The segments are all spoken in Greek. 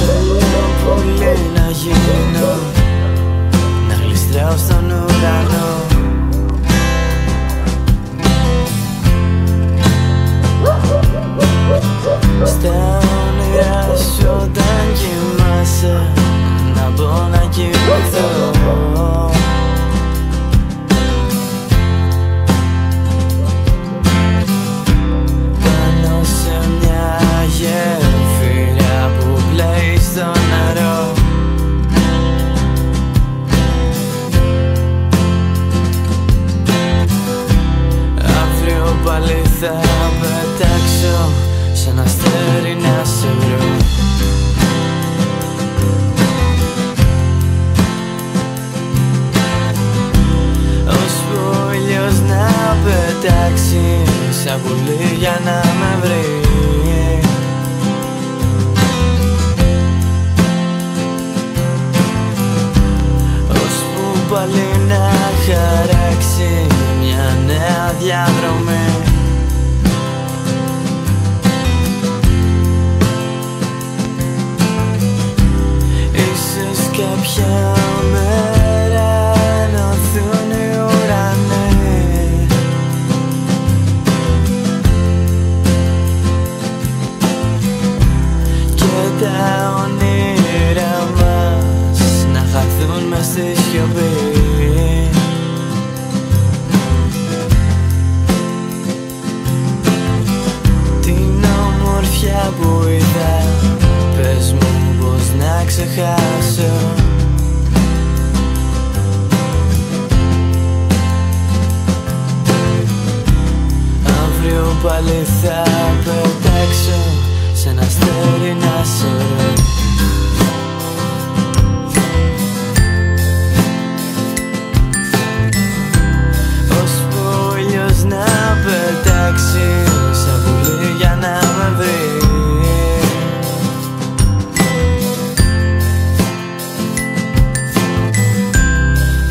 Θέλω πολύ να γίνω, να γλιστράω στον ουρανό. Στα όνειρά σου όταν κοιμάσαι, να μπω να κοιμηθώ. Πάνω σε μια γέφυρα που πλέει στο νερό, αύριο πάλι θα πετάξω σ' ένα αστέρι να σε βρω. Ώσπου ο ήλιος να πετάξει σαν πουλί για να με βρει. Ώσπου πάλι να χαράξει μια νέα διαδρομή. Κάποια μέρα ενωθούν οι ουρανοί και τα όνειρα μας να χαθούν μες στη σιωπή. Την όμορφια που είδα, πες μου πως να ξεχάσω. Αύριο πάλι θα πετάξω σ' ένα αστέρι να σε βρω. Ώσπου ο ήλιος να πετάξει σαν πουλί για να με βρει.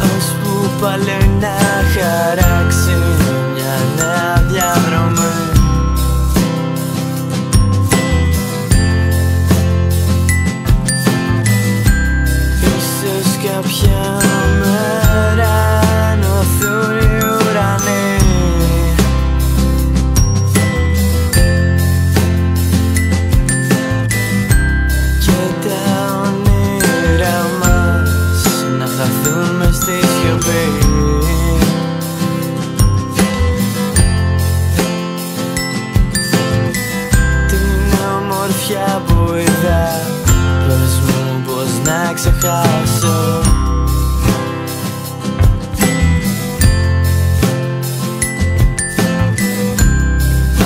Ώσπου πάλι να χαράξει μια νέα διαδρομή. Ίσως κάποια μέρα ενωθούν οι ουρανοί και τα όνειρα μας να χαθούν μες στη σιωπή. Που είδα, πες μου πως να ξεχάσω.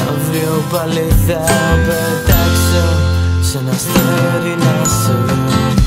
Αύριο πάλι θα πετάξω σ' ένα αστέρι να σε βρω.